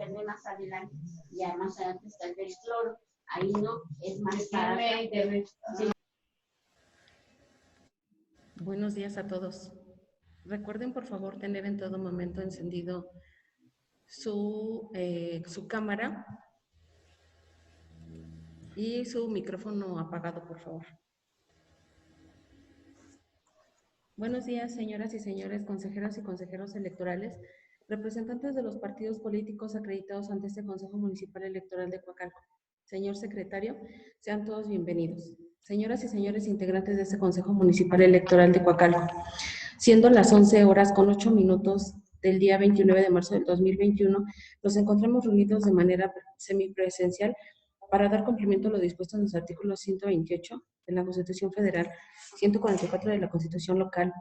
internet más adelante, ya más adelante está el del cloro, ahí no, es más barato. Sí. Buenos días a todos. Recuerden por favor tener en todo momento encendido su cámara y su micrófono apagado, por favor. Buenos días, señoras y señores consejeras y consejeros electorales, representantes de los partidos políticos acreditados ante este Consejo Municipal Electoral de Coacalco. Señor secretario, sean todos bienvenidos. Señoras y señores integrantes de este Consejo Municipal Electoral de Coacalco, siendo las 11:08 del día 29 de marzo del 2021, nos encontramos reunidos de manera semipresencial para dar cumplimiento a lo dispuesto en los artículos 128 de la Constitución Federal, 144 de la Constitución Local,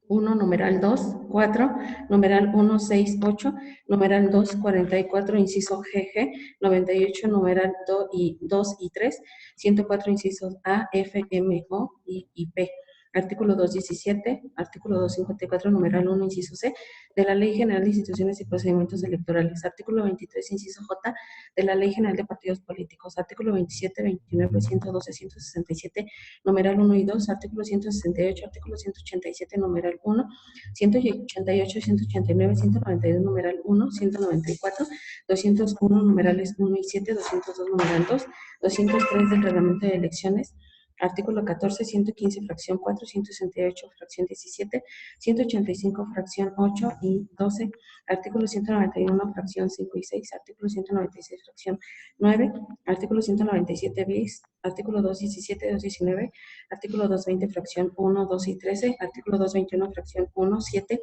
1, numeral 2, 4, numeral 1, 6, 8, numeral 2, 44, inciso GG, 98, numeral 2 y 3, 104, incisos A, F, M, O y P. Artículo 217, artículo 254, numeral 1, inciso C, de la Ley General de Instituciones y Procedimientos Electorales. Artículo 23, inciso J, de la Ley General de Partidos Políticos. Artículo 27, 29, 112, 167, numeral 1 y 2. Artículo 168, artículo 187, numeral 1, 188, 189, 192, numeral 1, 194, 201, numerales 1 y 7, 202, numeral 2, 203 del Reglamento de Elecciones. Artículo 14, 115, fracción 4, 168, fracción 17, 185, fracción 8 y 12, artículo 191, fracción 5 y 6, artículo 196, fracción 9, artículo 197 bis, artículo 217, 219, artículo 220, fracción 1, 12 y 13, artículo 221, fracción 1, 7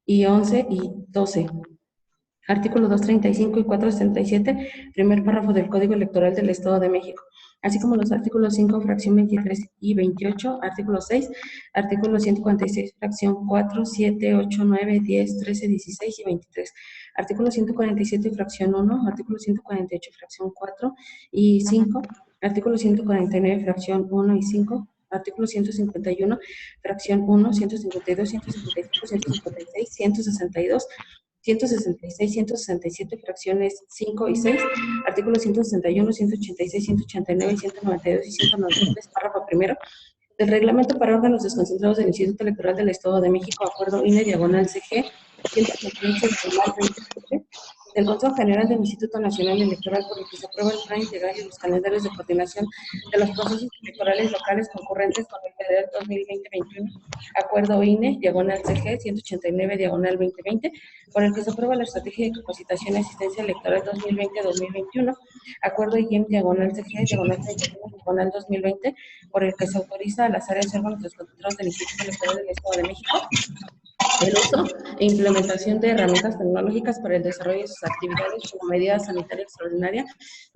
y 11 y 12. Artículo 235 y 467, primer párrafo del Código Electoral del Estado de México, así como los artículos 5, fracción 23 y 28, artículo 6, artículo 146, fracción 4, 7, 8, 9, 10, 13, 16 y 23, artículo 147, fracción 1, artículo 148, fracción 4 y 5, artículo 149, fracción 1 y 5, artículo 151, fracción 1, 152, 155, 156, 162, 166, 167, fracciones 5 y 6, artículos 161, 186, 189, 192 y 193, párrafo primero, del Reglamento para órganos desconcentrados del Instituto Electoral del Estado de México, acuerdo INE, diagonal CG, 138, diagonal 27, del Consejo General del Instituto Nacional Electoral, por el que se aprueba el plan integral y los calendarios de coordinación de los procesos electorales locales concurrentes con el federal 2020-21, acuerdo INE, diagonal CG, 189, diagonal 2020, por el que se aprueba la estrategia de capacitación y asistencia electoral 2020-2021, acuerdo IEM, diagonal CG, diagonal 31, diagonal 2020, por el que se autoriza a las áreas y órganos desconcentrados del Instituto Electoral del Estado de México el uso e implementación de herramientas tecnológicas para el desarrollo de sus actividades como medida sanitaria extraordinaria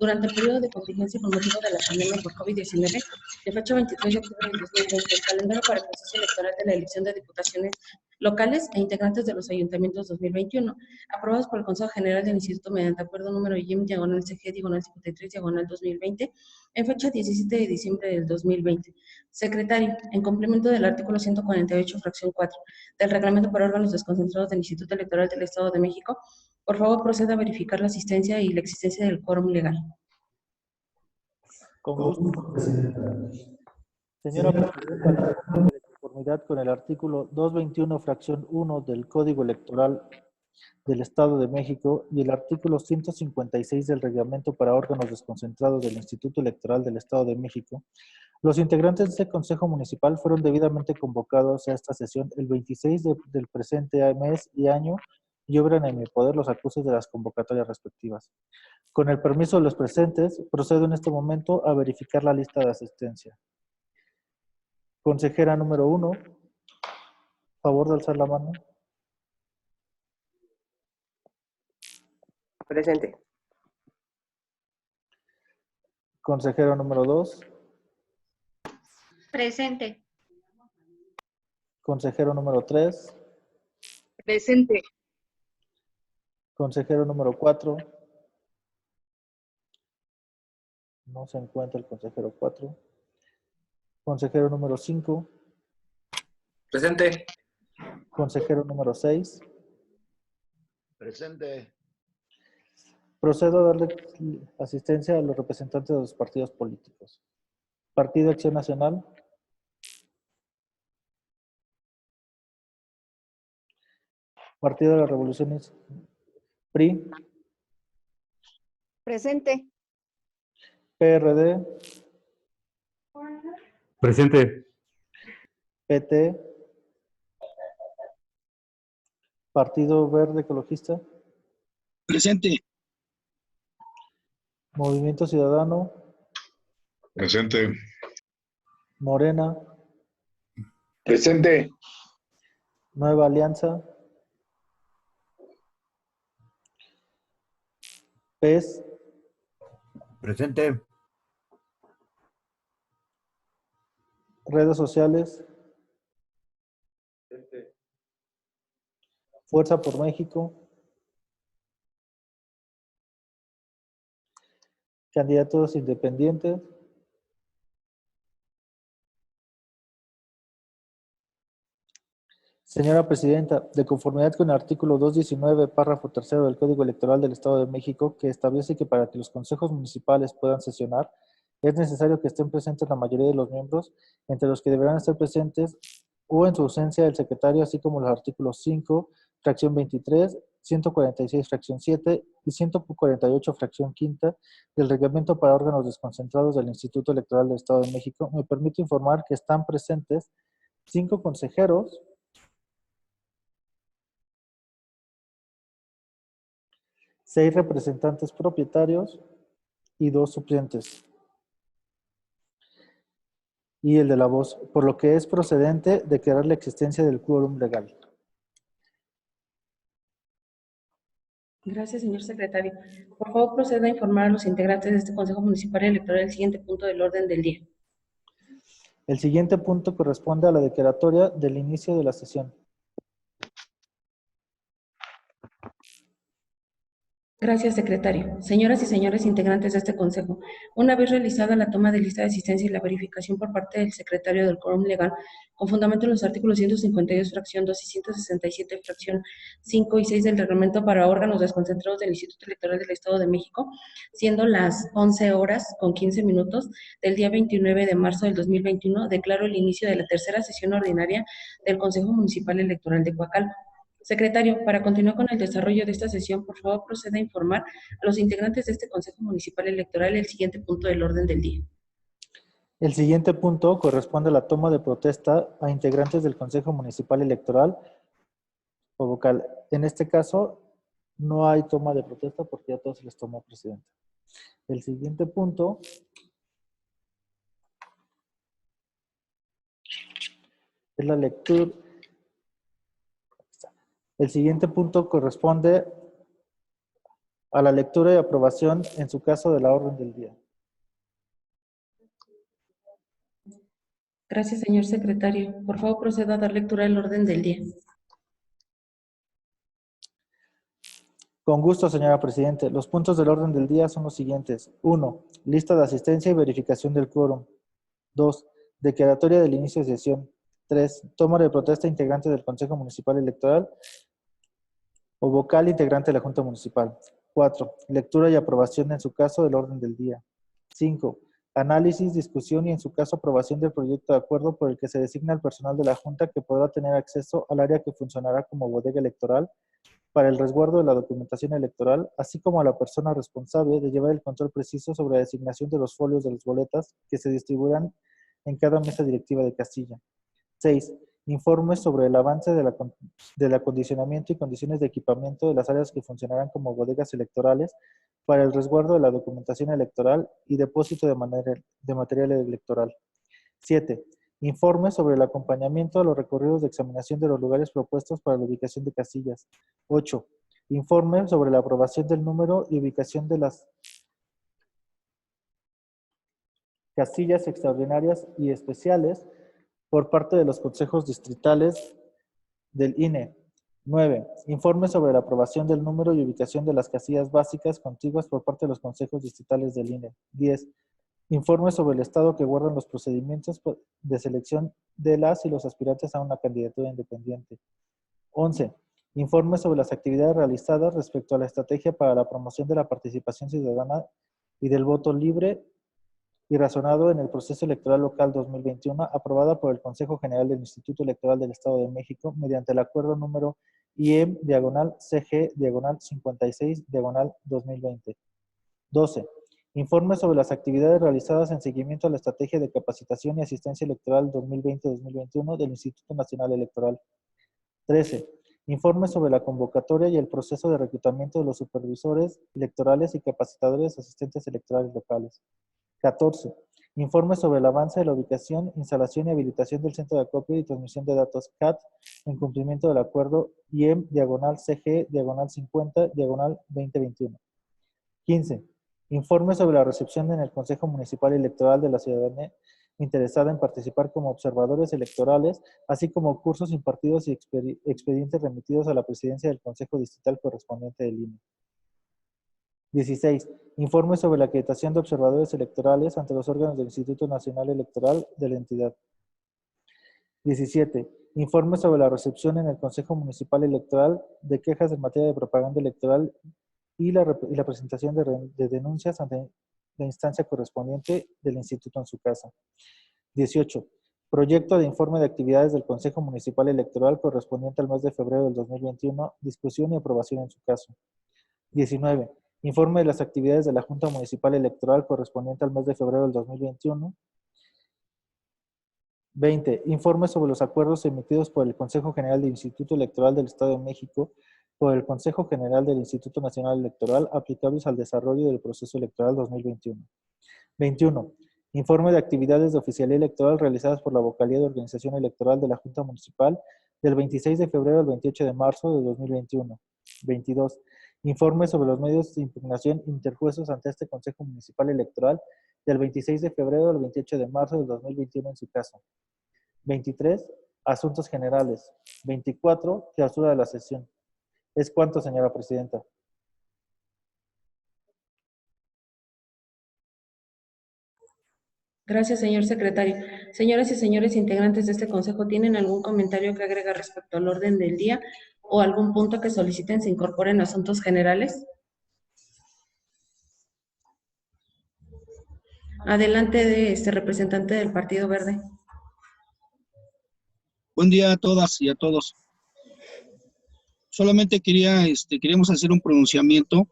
durante el periodo de contingencia con motivo de la pandemia por COVID-19, de fecha 23 de octubre del 2020, el calendario para el proceso electoral de la elección de diputaciones locales e integrantes de los ayuntamientos 2021, aprobados por el Consejo General del Instituto mediante acuerdo número IEM, diagonal CG, diagonal 53, diagonal 2020, en fecha 17 de diciembre del 2020. Secretario, en complemento del artículo 148, fracción 4, del Reglamento para órganos desconcentrados del Instituto Electoral del Estado de México, por favor proceda a verificar la asistencia y la existencia del quórum legal. Con gusto, Presidenta. Señora Presidenta, de conformidad con el artículo 221, fracción 1 del Código Electoral del Estado de México y el artículo 156 del Reglamento para órganos desconcentrados del Instituto Electoral del Estado de México, los integrantes de este Consejo Municipal fueron debidamente convocados a esta sesión el 26 del presente mes y año y obran en mi poder los acusos de las convocatorias respectivas. Con el permiso de los presentes, procedo en este momento a verificar la lista de asistencia. Consejera número 1, favor de alzar la mano. Presente. Consejero número 2. Presente. Consejero número 3. Presente. Consejero número 4. No se encuentra el consejero 4. Consejero número 5. Presente. Consejero número 6. Presente. Procedo a darle asistencia a los representantes de los partidos políticos. Partido Acción Nacional. Partido de la Revolución PRI. Presente. PRD. Presente. PT. Partido Verde Ecologista. Presente. Movimiento Ciudadano. Presente. Morena. Presente. Nueva Alianza. PES. Presente. Redes sociales. Fuerza por México. Candidatos independientes. Señora Presidenta, de conformidad con el artículo 219, párrafo tercero del Código Electoral del Estado de México, que establece que para que los consejos municipales puedan sesionar, es necesario que estén presentes la mayoría de los miembros, entre los que deberán estar presentes o en su ausencia el secretario, así como los artículos 5, fracción 23, 146, fracción 7 y 148, fracción 5 del Reglamento para órganos desconcentrados del Instituto Electoral del Estado de México. Me permito informar que están presentes 5 consejeros, 6 representantes propietarios y 2 suplentes. Y el de la voz, por lo que es procedente declarar la existencia del quórum legal. Gracias, señor secretario. Por favor, proceda a informar a los integrantes de este Consejo Municipal Electoral el siguiente punto del orden del día. El siguiente punto corresponde a la declaratoria del inicio de la sesión. Gracias, secretario. Señoras y señores integrantes de este Consejo, una vez realizada la toma de lista de asistencia y la verificación por parte del secretario del quórum legal, con fundamento en los artículos 152, fracción 2 y 167, fracción 5 y 6 del Reglamento para órganos desconcentrados del Instituto Electoral del Estado de México, siendo las 11 horas con 15 minutos del día 29 de marzo del 2021, declaro el inicio de la tercera sesión ordinaria del Consejo Municipal Electoral de Coacalco. Secretario, para continuar con el desarrollo de esta sesión, por favor, proceda a informar a los integrantes de este Consejo Municipal Electoral el siguiente punto del orden del día. El siguiente punto corresponde a la toma de protesta a integrantes del Consejo Municipal Electoral o vocal. En este caso, no hay toma de protesta porque ya todos se les tomó, presidente. El siguiente punto es la lectura. El siguiente punto corresponde a la lectura y aprobación, en su caso, de la orden del día. Gracias, señor secretario. Por favor, proceda a dar lectura al orden del día. Con gusto, señora Presidente. Los puntos del orden del día son los siguientes. 1. Lista de asistencia y verificación del quórum. 2. Declaratoria del inicio de sesión. 3. Toma de protesta integrante del Consejo Municipal Electoral o vocal integrante de la Junta Municipal. 4. Lectura y aprobación, en su caso, del orden del día. 5. Análisis, discusión y, en su caso, aprobación del proyecto de acuerdo por el que se designa al personal de la Junta que podrá tener acceso al área que funcionará como bodega electoral para el resguardo de la documentación electoral, así como a la persona responsable de llevar el control preciso sobre la designación de los folios de las boletas que se distribuirán en cada mesa directiva de casilla. 6. Informes sobre el avance del acondicionamiento y condiciones de equipamiento de las áreas que funcionarán como bodegas electorales para el resguardo de la documentación electoral y depósito de material electoral. 7. Informes sobre el acompañamiento a los recorridos de examinación de los lugares propuestos para la ubicación de casillas. 8. Informe sobre la aprobación del número y ubicación de las casillas extraordinarias y especiales por parte de los consejos distritales del INE. 9. Informe sobre la aprobación del número y ubicación de las casillas básicas contiguas por parte de los consejos distritales del INE. 10. Informe sobre el estado que guardan los procedimientos de selección de las y los aspirantes a una candidatura independiente. 11. Informe sobre las actividades realizadas respecto a la estrategia para la promoción de la participación ciudadana y del voto libre y razonado en el proceso electoral local 2021, aprobada por el Consejo General del Instituto Electoral del Estado de México mediante el acuerdo número IEM/CG/56/2020. 12. Informe sobre las actividades realizadas en seguimiento a la estrategia de capacitación y asistencia electoral 2020-2021 del Instituto Nacional Electoral. 13. Informe sobre la convocatoria y el proceso de reclutamiento de los supervisores electorales y capacitadores asistentes electorales locales. 14. Informe sobre el avance de la ubicación, instalación y habilitación del Centro de Acopio y Transmisión de Datos CAT en cumplimiento del acuerdo IEM/CG/50/2021. 15. Informe sobre la recepción en el Consejo Municipal Electoral de la ciudadanía interesada en participar como observadores electorales, así como cursos impartidos y expedientes remitidos a la presidencia del Consejo Distrital correspondiente del INE. 16. Informe sobre la acreditación de observadores electorales ante los órganos del Instituto Nacional Electoral de la entidad. 17. Informe sobre la recepción en el Consejo Municipal Electoral de quejas en materia de propaganda electoral y la presentación de denuncias ante la instancia correspondiente del instituto en su casa. 18. Proyecto de informe de actividades del Consejo Municipal Electoral correspondiente al mes de febrero del 2021, discusión y aprobación en su caso. 19. Informe de las actividades de la Junta Municipal Electoral correspondiente al mes de febrero del 2021. 20. Informe sobre los acuerdos emitidos por el Consejo General del Instituto Electoral del Estado de México, por el Consejo General del Instituto Nacional Electoral, aplicables al desarrollo del proceso electoral 2021. 21. Informe de actividades de oficialía electoral realizadas por la Vocalía de Organización Electoral de la Junta Municipal del 26 de febrero al 28 de marzo de 2021. 22. Informe sobre los medios de impugnación interpuestos ante este Consejo Municipal Electoral del 26 de febrero al 28 de marzo del 2021 en su caso. 23. Asuntos generales. 24. Clausura de la sesión. ¿Es cuánto, señora presidenta? Gracias, señor secretario. Señoras y señores integrantes de este consejo, ¿tienen algún comentario que agregar respecto al orden del día o algún punto que soliciten se incorpore en asuntos generales? Adelante de representante del Partido Verde. Buen día a todas y a todos. Solamente queríamos hacer un pronunciamiento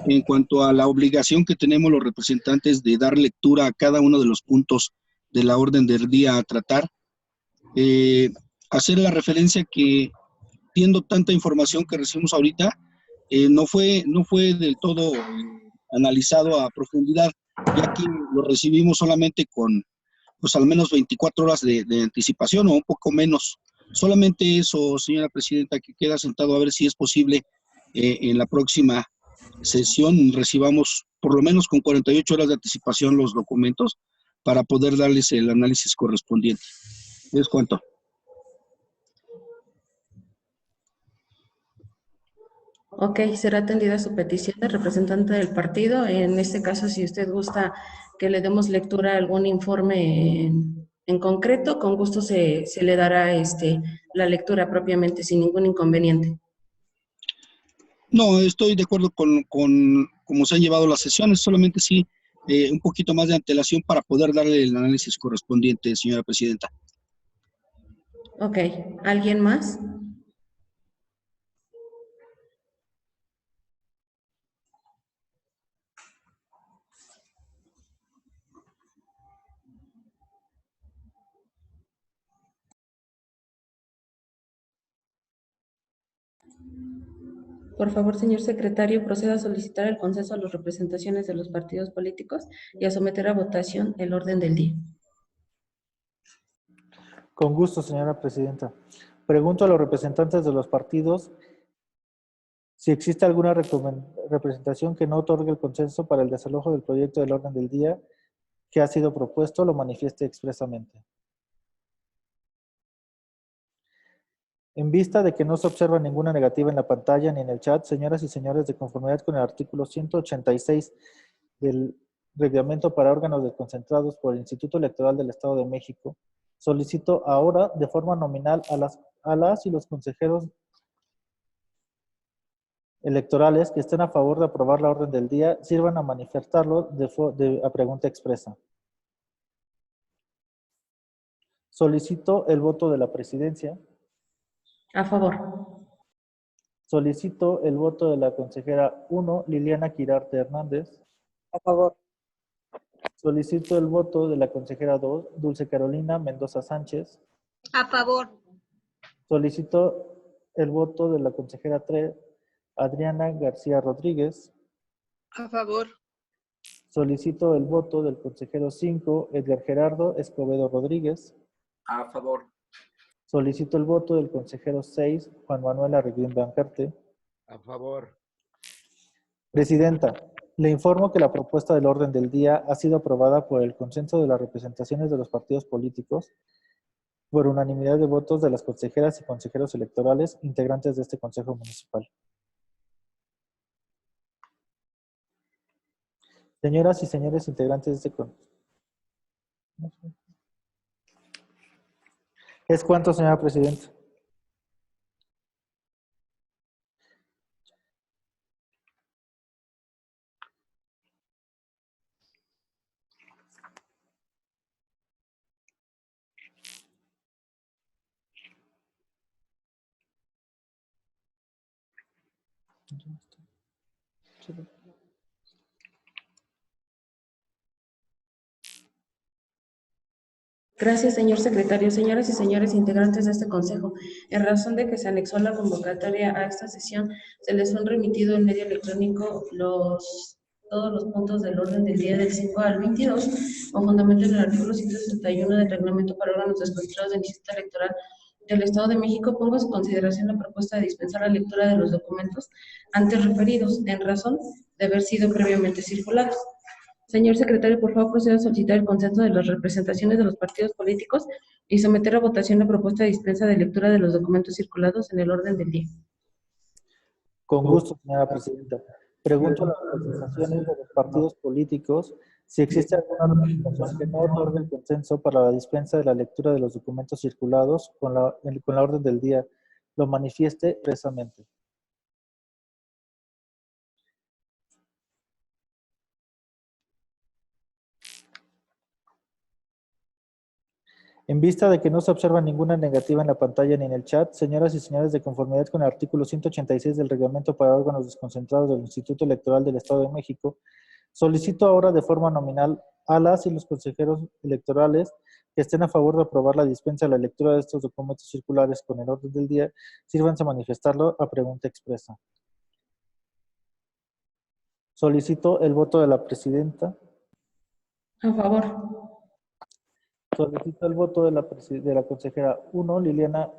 en cuanto a la obligación que tenemos los representantes de dar lectura a cada uno de los puntos de la orden del día a tratar. Hacer la referencia que, viendo tanta información que recibimos ahorita, no fue del todo analizado a profundidad, ya que lo recibimos solamente con, pues, al menos 24 horas de anticipación o un poco menos. Solamente eso, señora presidenta, que queda sentado a ver si es posible en la próxima sesión recibamos por lo menos con 48 horas de anticipación los documentos para poder darles el análisis correspondiente. ¿Es cuánto? Ok, será atendida su petición de representante del partido. En este caso, si usted gusta que le demos lectura a algún informe en concreto, con gusto se le dará la lectura propiamente, sin ningún inconveniente. No, estoy de acuerdo con cómo se han llevado las sesiones, solamente sí un poquito más de antelación para poder darle el análisis correspondiente, señora presidenta. Ok, ¿alguien más? Por favor, señor secretario, proceda a solicitar el consenso a las representaciones de los partidos políticos y a someter a votación el orden del día. Con gusto, señora presidenta. Pregunto a los representantes de los partidos si existe alguna representación que no otorgue el consenso para el desalojo del proyecto del orden del día que ha sido propuesto, lo manifieste expresamente. En vista de que no se observa ninguna negativa en la pantalla ni en el chat, señoras y señores, de conformidad con el artículo 186 del Reglamento para órganos desconcentrados por el Instituto Electoral del Estado de México, solicito ahora de forma nominal a las y los consejeros electorales que estén a favor de aprobar la orden del día sirvan a manifestarlo a pregunta expresa. Solicito el voto de la presidencia. A favor. Solicito el voto de la consejera 1, Liliana Quirarte Hernández. A favor. Solicito el voto de la consejera 2, Dulce Carolina Mendoza Sánchez. A favor. Solicito el voto de la consejera 3, Adriana García Rodríguez. A favor. Solicito el voto del consejero 5, Edgar Gerardo Escobedo Rodríguez. A favor. Solicito el voto del consejero 6, Juan Manuel Arreguín Bancarte. A favor. Presidenta, le informo que la propuesta del orden del día ha sido aprobada por el consenso de las representaciones de los partidos políticos por unanimidad de votos de las consejeras y consejeros electorales integrantes de este Consejo Municipal. Señoras y señores integrantes de este Consejo. ¿Es cuánto, señora Presidenta? Gracias, señor secretario. Señoras y señores integrantes de este consejo, en razón de que se anexó la convocatoria a esta sesión, se les han remitido en medio electrónico todos los puntos del orden del día del 5 al 22, con fundamento en el artículo 161 del Reglamento para órganos desconcentrados del Instituto Electoral del Estado de México. Pongo a su consideración la propuesta de dispensar la lectura de los documentos antes referidos, en razón de haber sido previamente circulados. Señor secretario, por favor, proceda a solicitar el consenso de las representaciones de los partidos políticos y someter a votación la propuesta de dispensa de lectura de los documentos circulados en el orden del día. Con gusto, señora Presidenta. Pregunto a las representaciones de los partidos políticos si existe alguna representación que no otorgue el consenso para la dispensa de la lectura de los documentos circulados con la orden del día. Lo manifieste expresamente. En vista de que no se observa ninguna negativa en la pantalla ni en el chat, señoras y señores, de conformidad con el artículo 186 del Reglamento para órganos desconcentrados del Instituto Electoral del Estado de México, solicito ahora de forma nominal a las y los consejeros electorales que estén a favor de aprobar la dispensa de la lectura de estos documentos circulares con el orden del día, sírvanse a manifestarlo a pregunta expresa. Solicito el voto de la presidenta. A favor. Solicito el voto de la consejera 1, Liliana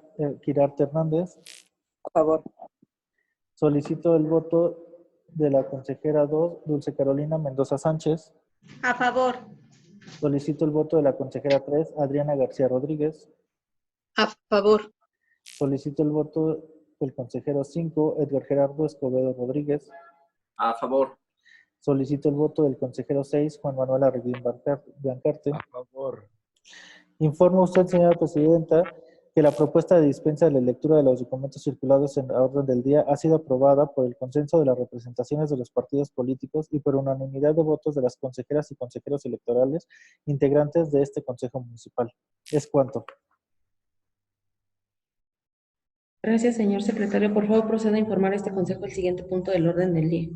Quirarte Hernández. A favor. Solicito el voto de la consejera 2, Dulce Carolina Mendoza Sánchez. A favor. Solicito el voto de la consejera 3, Adriana García Rodríguez. A favor. Solicito el voto del consejero 5, Edgar Gerardo Escobedo Rodríguez. A favor. Solicito el voto del consejero 6, Juan Manuel Arreguín Bancarte. A favor. Informa usted, señora Presidenta, que la propuesta de dispensa de la lectura de los documentos circulados en la orden del día ha sido aprobada por el consenso de las representaciones de los partidos políticos y por unanimidad de votos de las consejeras y consejeros electorales integrantes de este Consejo Municipal. ¿Es cuánto? Gracias, señor secretario. Por favor, proceda a informar a este consejo el siguiente punto del orden del día.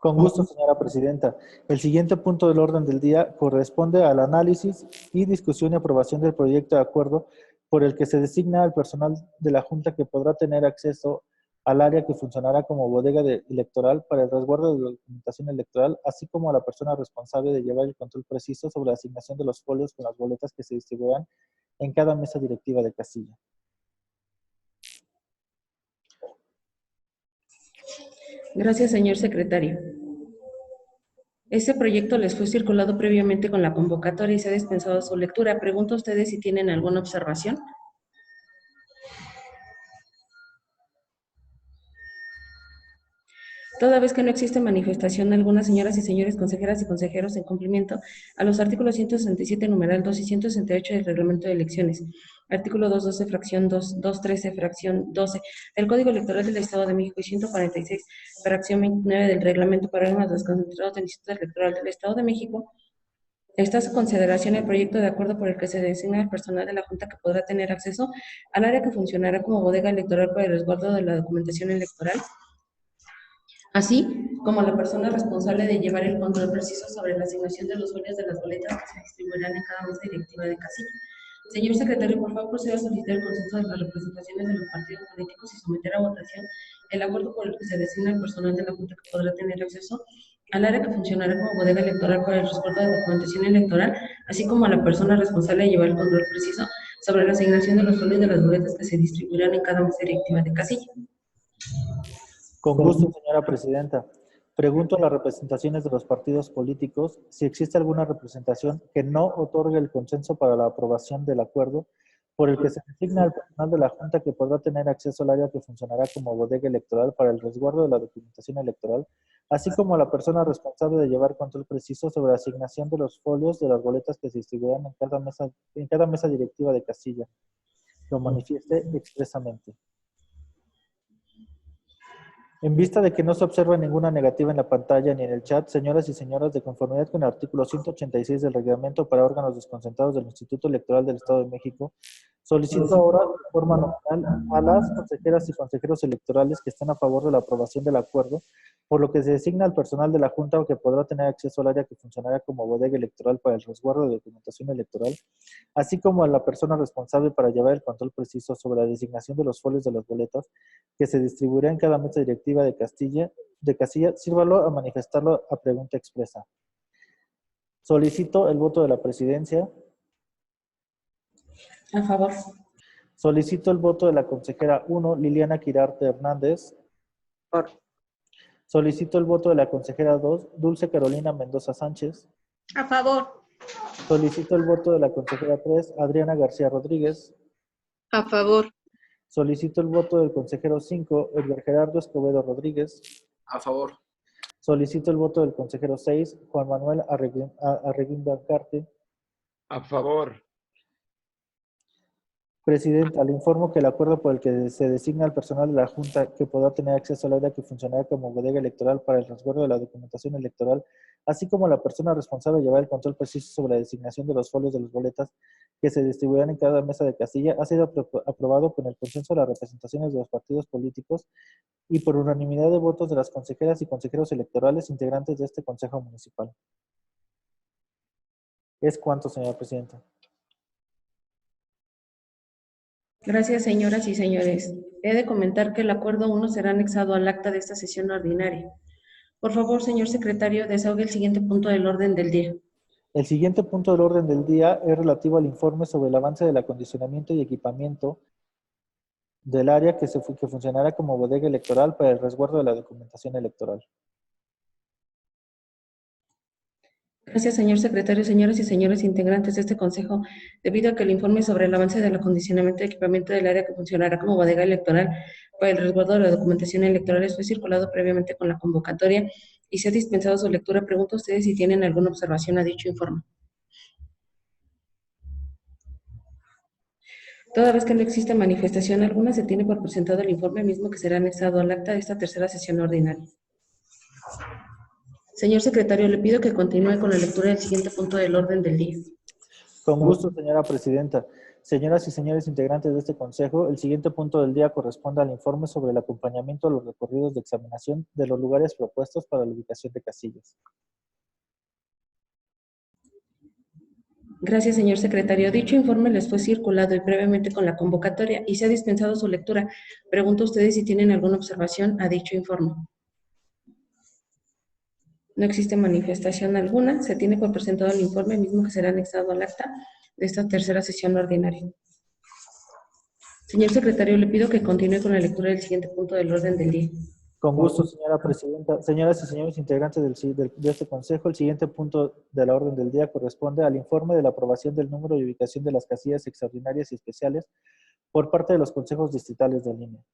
Con gusto, señora Presidenta. El siguiente punto del orden del día corresponde al análisis y discusión y aprobación del proyecto de acuerdo por el que se designa al personal de la Junta que podrá tener acceso al área que funcionará como bodega electoral para el resguardo de la documentación electoral, así como a la persona responsable de llevar el control preciso sobre la asignación de los folios con las boletas que se distribuirán en cada mesa directiva de casilla. Gracias, señor secretario. Este proyecto les fue circulado previamente con la convocatoria y se ha dispensado su lectura. Pregunto a ustedes si tienen alguna observación. Toda vez que no existe manifestación alguna, señoras y señores consejeras y consejeros, en cumplimiento a los artículos 167, numeral 2 y 168 del Reglamento de Elecciones, artículo 212, fracción 2, 213, fracción 12 del Código Electoral del Estado de México y 146, fracción 29 del Reglamento para órganos desconcentrados del Instituto Electoral del Estado de México, está a su consideración el proyecto de acuerdo por el que se designa el personal de la Junta que podrá tener acceso al área que funcionará como bodega electoral para el resguardo de la documentación electoral, así como la persona responsable de llevar el control preciso sobre la asignación de los folios de las boletas que se distribuirán en cada mesa directiva de casilla. Señor secretario, por favor, proceda a solicitar el consenso de las representaciones de los partidos políticos y someter a votación el acuerdo por el que se designa el personal de la Junta que podrá tener acceso al área que funcionará como bodega electoral para el resguardo de documentación electoral, así como a la persona responsable de llevar el control preciso sobre la asignación de los folios de las boletas que se distribuirán en cada mesa directiva de casilla. Con gusto, señora presidenta. Pregunto a las representaciones de los partidos políticos si existe alguna representación que no otorgue el consenso para la aprobación del acuerdo por el que se designa al personal de la Junta que podrá tener acceso al área que funcionará como bodega electoral para el resguardo de la documentación electoral, así como a la persona responsable de llevar control preciso sobre la asignación de los folios de las boletas que se distribuirán en cada mesa directiva de casilla. Lo manifieste expresamente. En vista de que no se observa ninguna negativa en la pantalla ni en el chat, señoras y señores, de conformidad con el artículo 186 del Reglamento para órganos desconcentrados del Instituto Electoral del Estado de México, solicito ahora de forma nominal a las consejeras y consejeros electorales que estén a favor de la aprobación del acuerdo, por lo que se designa al personal de la Junta que podrá tener acceso al área que funcionará como bodega electoral para el resguardo de documentación electoral, así como a la persona responsable para llevar el control preciso sobre la designación de los folios de las boletas que se distribuirá en cada mesa directiva de casilla, sírvalo a manifestarlo a pregunta expresa. Solicito el voto de la presidencia. A favor. Solicito el voto de la consejera 1, Liliana Quirarte Hernández. Por. Solicito el voto de la consejera 2, Dulce Carolina Mendoza Sánchez. A favor. Solicito el voto de la consejera 3, Adriana García Rodríguez. A favor. Solicito el voto del consejero 5, Edgar Gerardo Escobedo Rodríguez. A favor. Solicito el voto del consejero 6, Juan Manuel Arreguín Bancarte. A favor. Presidenta, le informo que el acuerdo por el que se designa al personal de la Junta que podrá tener acceso al área que funcionará como bodega electoral para el resguardo de la documentación electoral, así como la persona responsable de llevar el control preciso sobre la designación de los folios de las boletas que se distribuirán en cada mesa de casilla, ha sido aprobado con el consenso de las representaciones de los partidos políticos y por unanimidad de votos de las consejeras y consejeros electorales integrantes de este Consejo Municipal. ¿Es cuánto, señora presidenta? Gracias, señoras y señores. He de comentar que el acuerdo 1 será anexado al acta de esta sesión ordinaria. Por favor, señor secretario, desahogue el siguiente punto del orden del día. El siguiente punto del orden del día es relativo al informe sobre el avance del acondicionamiento y equipamiento del área que funcionará como bodega electoral para el resguardo de la documentación electoral. Gracias, señor secretario, señoras y señores integrantes de este consejo. Debido a que el informe sobre el avance del acondicionamiento y equipamiento del área que funcionará como bodega electoral para el resguardo de la documentación electoral fue circulado previamente con la convocatoria y se ha dispensado su lectura, pregunto a ustedes si tienen alguna observación a dicho informe. Toda vez que no existe manifestación alguna, se tiene por presentado el informe mismo que será anexado al acta de esta tercera sesión ordinaria. Señor secretario, le pido que continúe con la lectura del siguiente punto del orden del día. Con gusto, señora presidenta. Señoras y señores integrantes de este consejo, el siguiente punto del día corresponde al informe sobre el acompañamiento a los recorridos de examinación de los lugares propuestos para la ubicación de casillas. Gracias, señor secretario. Dicho informe les fue circulado y previamente con la convocatoria y se ha dispensado su lectura. Pregunto a ustedes si tienen alguna observación a dicho informe. No existe manifestación alguna. Se tiene por presentado el informe mismo que será anexado al acta de esta tercera sesión ordinaria. Señor secretario, le pido que continúe con la lectura del siguiente punto del orden del día. Con gusto, señora presidenta. Señoras y señores integrantes de este consejo, el siguiente punto de la orden del día corresponde al informe de la aprobación del número y ubicación de las casillas extraordinarias y especiales por parte de los consejos distritales del INE.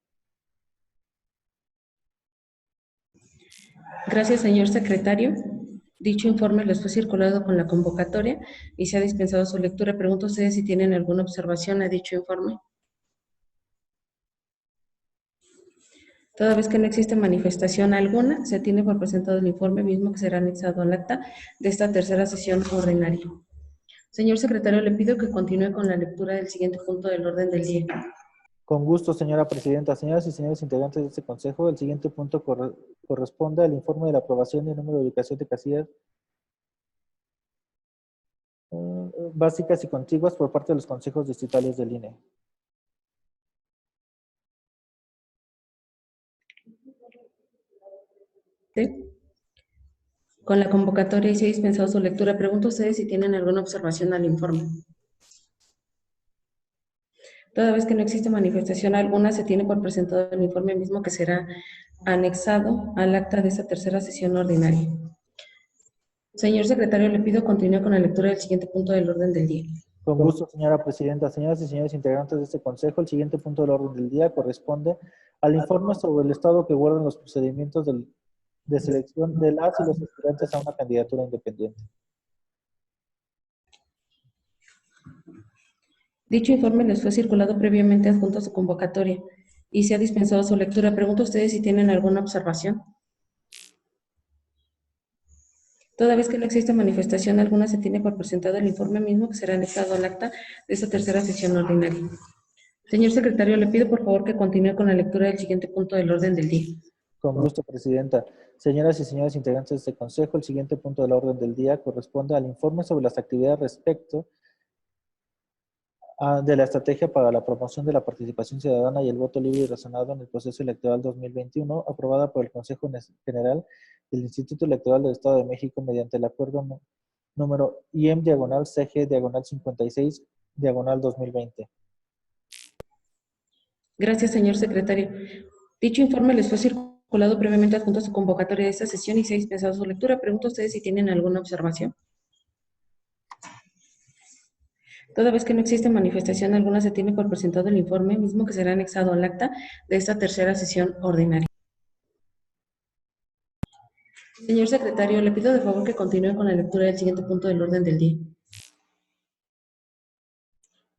Gracias, señor secretario. Dicho informe les fue circulado con la convocatoria y se ha dispensado su lectura. Pregunto a ustedes si tienen alguna observación a dicho informe. Toda vez que no existe manifestación alguna, se tiene por presentado el informe mismo que será anexado al acta de esta tercera sesión ordinaria. Señor secretario, le pido que continúe con la lectura del siguiente punto del orden del día. Con gusto, señora presidenta. Señoras y señores integrantes de este consejo, el siguiente punto corresponde al informe de la aprobación y número de ubicación de casillas básicas y contiguas por parte de los consejos distritales del INE. ¿Sí? Con la convocatoria y se ha dispensado su lectura, pregunto a ustedes si tienen alguna observación al informe. Toda vez que no existe manifestación alguna, se tiene por presentado el informe mismo que será anexado al acta de esta tercera sesión ordinaria. Señor secretario, le pido continúe con la lectura del siguiente punto del orden del día. Con gusto, señora presidenta. Señoras y señores integrantes de este consejo, el siguiente punto del orden del día corresponde al informe sobre el estado que guardan los procedimientos de selección de las y los aspirantes a una candidatura independiente. Dicho informe les fue circulado previamente adjunto a su convocatoria y se ha dispensado su lectura. Pregunto a ustedes si tienen alguna observación. Toda vez que no existe manifestación alguna, se tiene por presentado el informe mismo que será anexado al acta de esta tercera sesión ordinaria. Señor secretario, le pido por favor que continúe con la lectura del siguiente punto del orden del día. Con gusto, presidenta. Señoras y señores integrantes de este consejo, el siguiente punto del orden del día corresponde al informe sobre las actividades respecto de la estrategia para la promoción de la participación ciudadana y el voto libre y razonado en el proceso electoral 2021, aprobada por el Consejo General del Instituto Electoral del Estado de México mediante el acuerdo número IEM/CG/56/2020. Gracias, señor secretario. Dicho informe les fue circulado previamente adjunto a su convocatoria de esta sesión y se ha dispensado su lectura. Pregunto a ustedes si tienen alguna observación. Toda vez que no existe manifestación alguna, se tiene por presentado el informe mismo que será anexado al acta de esta tercera sesión ordinaria. Señor secretario, le pido de favor que continúe con la lectura del siguiente punto del orden del día.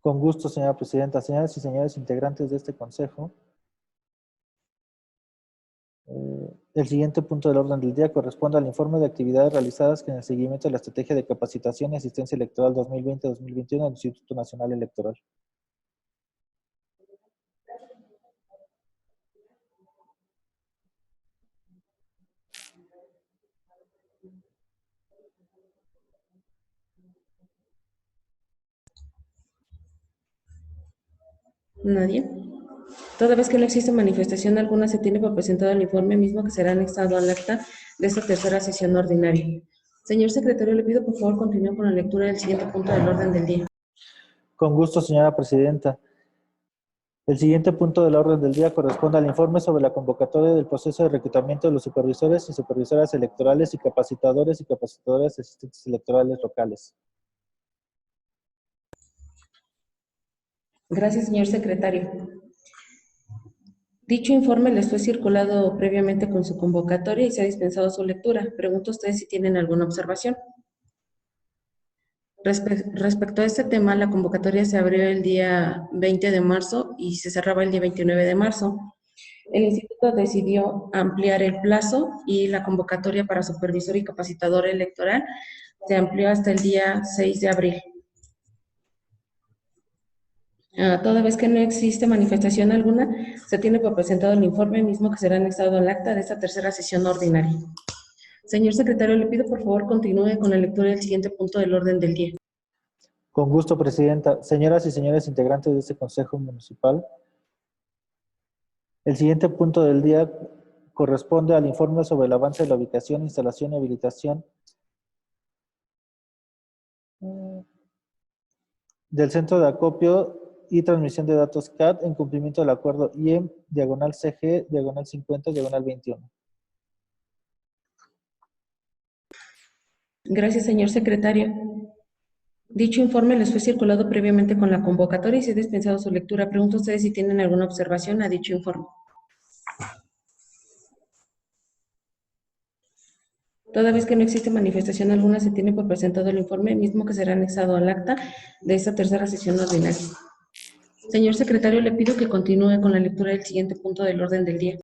Con gusto, señora presidenta. Señoras y señores integrantes de este consejo, el siguiente punto del orden del día corresponde al informe de actividades realizadas en el seguimiento de la Estrategia de Capacitación y Asistencia Electoral 2020-2021 del Instituto Nacional Electoral. ¿Nadie? Toda vez que no existe manifestación alguna, se tiene por presentado el informe mismo que será anexado al acta de esta tercera sesión ordinaria. Señor secretario, le pido por favor continúe con la lectura del siguiente punto del orden del día. Con gusto, señora presidenta. El siguiente punto del orden del día corresponde al informe sobre la convocatoria del proceso de reclutamiento de los supervisores y supervisoras electorales y capacitadoras asistentes electorales locales. Gracias, señor secretario. Dicho informe les fue circulado previamente con su convocatoria y se ha dispensado su lectura. Pregunto a ustedes si tienen alguna observación. Respecto a este tema, la convocatoria se abrió el día 20 de marzo y se cerraba el día 29 de marzo. El instituto decidió ampliar el plazo y la convocatoria para supervisor y capacitador electoral se amplió hasta el día 6 de abril. Toda vez que no existe manifestación alguna, se tiene por presentado el informe mismo que será anexado al acta de esta tercera sesión ordinaria. Señor secretario, le pido por favor continúe con la lectura del siguiente punto del orden del día. Con gusto, presidenta. Señoras y señores integrantes de este Consejo Municipal, el siguiente punto del día corresponde al informe sobre el avance de la ubicación, instalación y habilitación del centro de acopio y transmisión de datos CAD en cumplimiento del acuerdo IEM/CG/50/21. Gracias, señor secretario. Dicho informe les fue circulado previamente con la convocatoria y se ha dispensado su lectura. Pregunto a ustedes si tienen alguna observación a dicho informe. Toda vez que no existe manifestación alguna, se tiene por presentado el informe, mismo que será anexado al acta de esta tercera sesión ordinaria. Señor secretario, le pido que continúe con la lectura del siguiente punto del orden del día.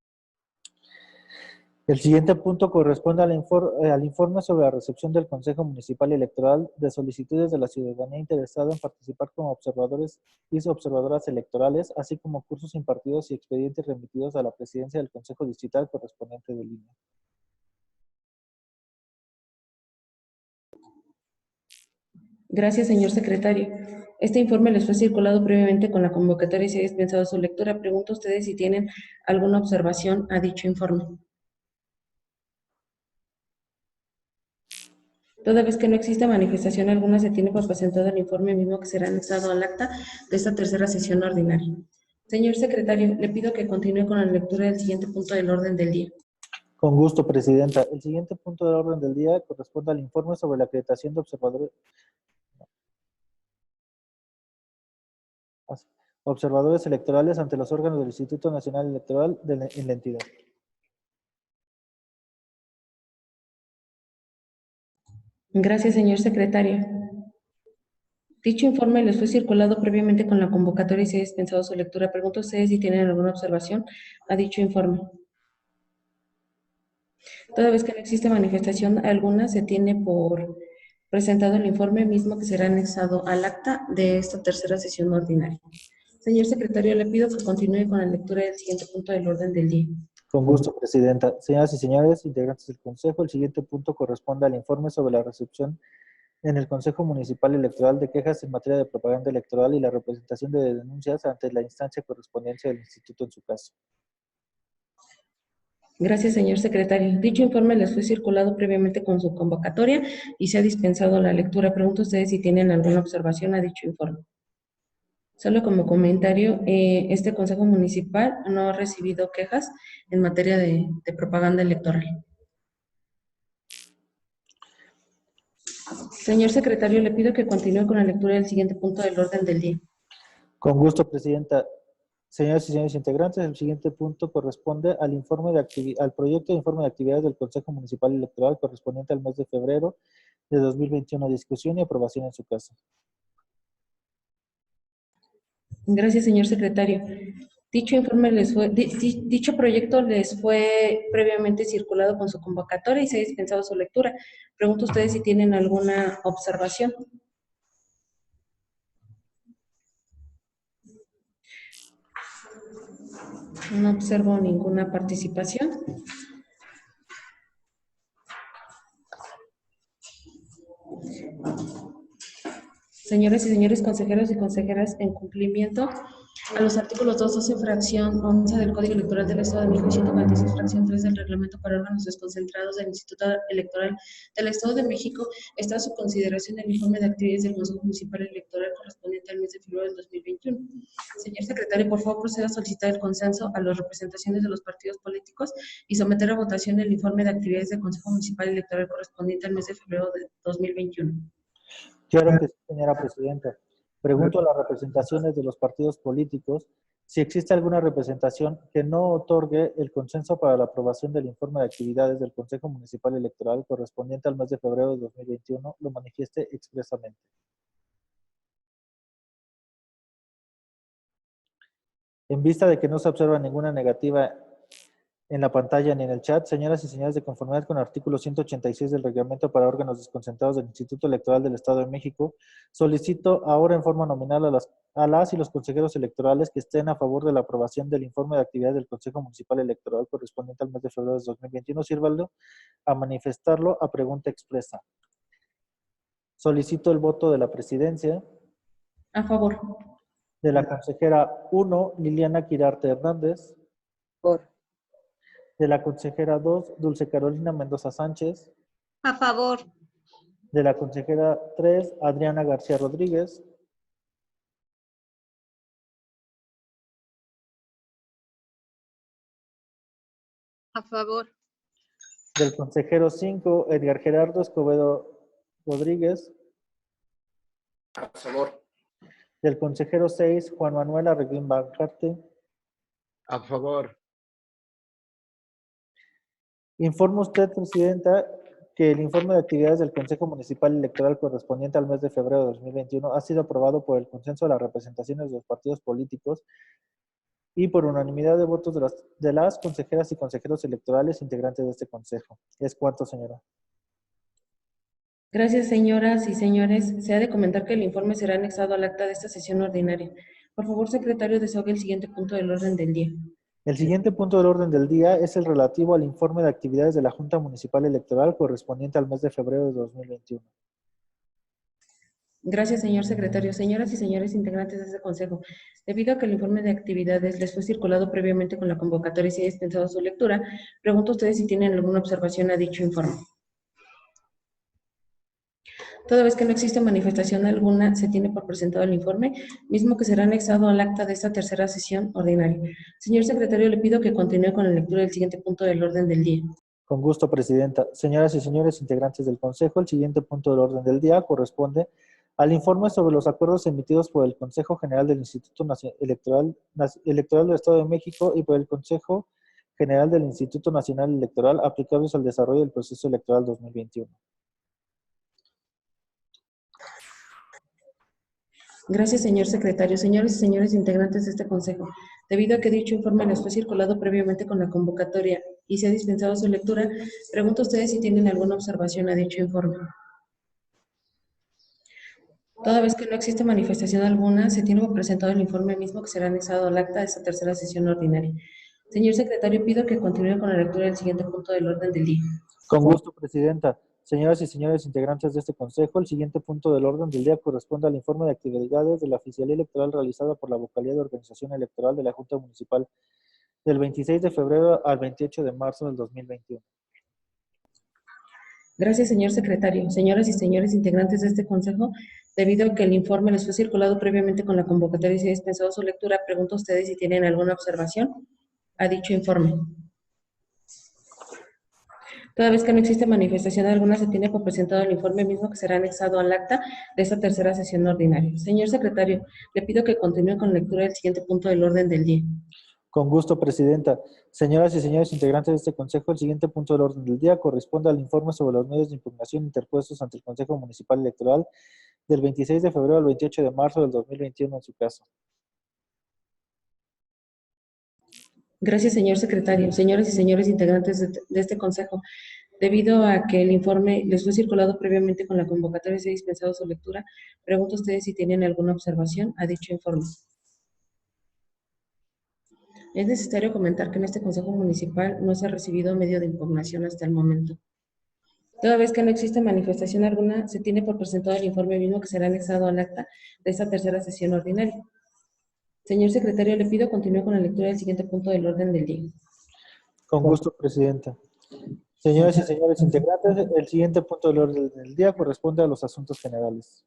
El siguiente punto corresponde al informe sobre la recepción del Consejo Municipal Electoral de solicitudes de la ciudadanía interesada en participar como observadores y observadoras electorales, así como cursos impartidos y expedientes remitidos a la presidencia del Consejo Distrital correspondiente de línea. Gracias, señor secretario. Este informe les fue circulado previamente con la convocatoria y se ha dispensado su lectura. Pregunto a ustedes si tienen alguna observación a dicho informe. Toda vez que no existe manifestación alguna, se tiene por presentado el informe mismo que será anexado al acta de esta tercera sesión ordinaria. Señor secretario, le pido que continúe con la lectura del siguiente punto del orden del día. Con gusto, Presidenta. El siguiente punto del orden del día corresponde al informe sobre la acreditación de observadores electorales ante los órganos del Instituto Nacional Electoral en la entidad. Gracias, señor secretario. Dicho informe les fue circulado previamente con la convocatoria y se ha dispensado su lectura. Pregunto a ustedes si tienen alguna observación a dicho informe. Toda vez que no existe manifestación alguna, se tiene por presentado el informe mismo que será anexado al acta de esta tercera sesión ordinaria. Señor secretario, le pido que continúe con la lectura del siguiente punto del orden del día. Con gusto, Presidenta. Señoras y señores, integrantes del Consejo, el siguiente punto corresponde al informe sobre la recepción en el Consejo Municipal Electoral de quejas en materia de propaganda electoral y la representación de denuncias ante la instancia correspondiente del Instituto en su caso. Gracias, señor secretario. Dicho informe les fue circulado previamente con su convocatoria y se ha dispensado la lectura. Pregunto a ustedes si tienen alguna observación a dicho informe. Solo como comentario, este Consejo Municipal no ha recibido quejas en materia de propaganda electoral. Señor secretario, le pido que continúe con la lectura del siguiente punto del orden del día. Con gusto, Presidenta. Señoras y señores integrantes, el siguiente punto corresponde al proyecto de informe de actividades del Consejo Municipal Electoral correspondiente al mes de febrero de 2021, discusión y aprobación en su caso. Gracias, señor secretario. Dicho informe dicho proyecto les fue previamente circulado con su convocatoria y se ha dispensado su lectura. Pregunto a ustedes si tienen alguna observación. No observo ninguna participación. Señores y señores consejeros y consejeras, en cumplimiento a los artículos 212, fracción 11 del Código Electoral del Estado de México y 146, fracción 3 del Reglamento para órganos desconcentrados del Instituto Electoral del Estado de México, está a su consideración el informe de actividades del Consejo Municipal Electoral correspondiente al mes de febrero del 2021. Señor secretario, por favor, proceda a solicitar el consenso a las representaciones de los partidos políticos y someter a votación el informe de actividades del Consejo Municipal Electoral correspondiente al mes de febrero de 2021. Claro que sí, señora Presidenta. Pregunto a las representaciones de los partidos políticos si existe alguna representación que no otorgue el consenso para la aprobación del informe de actividades del Consejo Municipal Electoral correspondiente al mes de febrero de 2021, lo manifieste expresamente. En vista de que no se observa ninguna negativa en la pantalla ni en el chat, señoras y señores, de conformidad con el artículo 186 del Reglamento para órganos desconcentrados del Instituto Electoral del Estado de México, solicito ahora en forma nominal a las y los consejeros electorales que estén a favor de la aprobación del informe de actividad del Consejo Municipal Electoral correspondiente al mes de febrero de 2021, sírvanlo a manifestarlo a pregunta expresa. Solicito el voto de la presidencia. A favor. De la consejera 1, Liliana Quirarte Hernández. Por. De la consejera 2, Dulce Carolina Mendoza Sánchez. A favor. De la consejera 3, Adriana García Rodríguez. A favor. Del consejero 5, Edgar Gerardo Escobedo Rodríguez. A favor. Del consejero 6, Juan Manuel Arreguín Bancarte. A favor. Informa usted, Presidenta, que el informe de actividades del Consejo Municipal Electoral correspondiente al mes de febrero de 2021 ha sido aprobado por el consenso de las representaciones de los partidos políticos y por unanimidad de votos de las consejeras y consejeros electorales integrantes de este consejo. ¿Es cuánto, señora? Gracias, señoras y señores. Se ha de comentar que el informe será anexado al acta de esta sesión ordinaria. Por favor, secretario, desahogue el siguiente punto del orden del día. El siguiente punto del orden del día es el relativo al informe de actividades de la Junta Municipal Electoral correspondiente al mes de febrero de 2021. Gracias, señor secretario. Señoras y señores integrantes de este consejo, debido a que el informe de actividades les fue circulado previamente con la convocatoria y se ha dispensado su lectura, pregunto a ustedes si tienen alguna observación a dicho informe. Toda vez que no existe manifestación alguna, se tiene por presentado el informe, mismo que será anexado al acta de esta tercera sesión ordinaria. Señor secretario, le pido que continúe con la lectura del siguiente punto del orden del día. Con gusto, Presidenta. Señoras y señores integrantes del Consejo, el siguiente punto del orden del día corresponde al informe sobre los acuerdos emitidos por el Consejo General del Instituto Electoral del Estado de México y por el Consejo General del Instituto Nacional Electoral aplicables al desarrollo del proceso electoral 2021. Gracias, señor secretario. Señores y señores integrantes de este consejo, debido a que dicho informe les fue circulado previamente con la convocatoria y se ha dispensado su lectura, pregunto a ustedes si tienen alguna observación a dicho informe. Toda vez que no existe manifestación alguna, se tiene por presentado el informe mismo que será anexado al acta de esta tercera sesión ordinaria. Señor secretario, pido que continúe con la lectura del siguiente punto del orden del día. Con gusto, Presidenta. Señoras y señores integrantes de este Consejo, el siguiente punto del orden del día corresponde al informe de actividades de la oficialía electoral realizada por la Vocalía de Organización Electoral de la Junta Municipal del 26 de febrero al 28 de marzo del 2021. Gracias, señor secretario. Señoras y señores integrantes de este consejo, debido a que el informe les fue circulado previamente con la convocatoria y se ha dispensado su lectura, pregunto a ustedes si tienen alguna observación a dicho informe. Toda vez que no existe manifestación alguna, se tiene por presentado el informe mismo que será anexado al acta de esta tercera sesión ordinaria. Señor secretario, le pido que continúe con la lectura del siguiente punto del orden del día. Con gusto, Presidenta. Señoras y señores integrantes de este Consejo, el siguiente punto del orden del día corresponde al informe sobre los medios de impugnación interpuestos ante el Consejo Municipal Electoral del 26 de febrero al 28 de marzo del 2021 en su caso. Gracias, señor secretario. Señores y señores integrantes de este consejo, debido a que el informe les fue circulado previamente con la convocatoria y se ha dispensado su lectura, pregunto a ustedes si tienen alguna observación a dicho informe. Es necesario comentar que en este consejo municipal no se ha recibido medio de impugnación hasta el momento. Toda vez que no existe manifestación alguna, se tiene por presentado el informe mismo que será anexado al acta de esta tercera sesión ordinaria. Señor secretario, le pido continúe con la lectura del siguiente punto del orden del día. Con gusto, Presidenta. Señoras y señores integrantes, el siguiente punto del orden del día corresponde a los asuntos generales.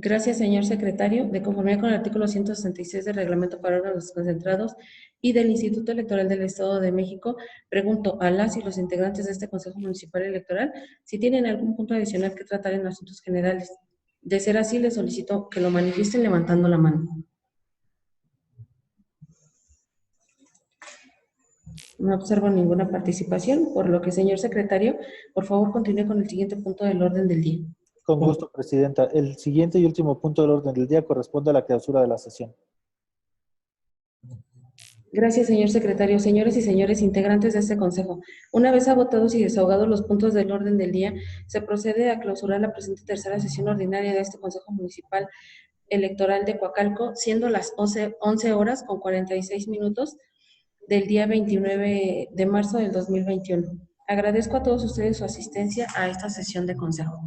Gracias, señor secretario. De conformidad con el artículo 166 del Reglamento para órganos concentrados y del Instituto Electoral del Estado de México, pregunto a las y los integrantes de este Consejo Municipal Electoral si tienen algún punto adicional que tratar en asuntos generales. De ser así, les solicito que lo manifiesten levantando la mano. No observo ninguna participación, por lo que, señor secretario, por favor continúe con el siguiente punto del orden del día. Con gusto, Presidenta. El siguiente y último punto del orden del día corresponde a la clausura de la sesión. Gracias, señor secretario. Señores y señores integrantes de este consejo, una vez agotados y desahogados los puntos del orden del día, se procede a clausurar la presente tercera sesión ordinaria de este Consejo Municipal Electoral de Coacalco, siendo las 11 horas con 46 minutos del día 29 de marzo del 2021. Agradezco a todos ustedes su asistencia a esta sesión de consejo.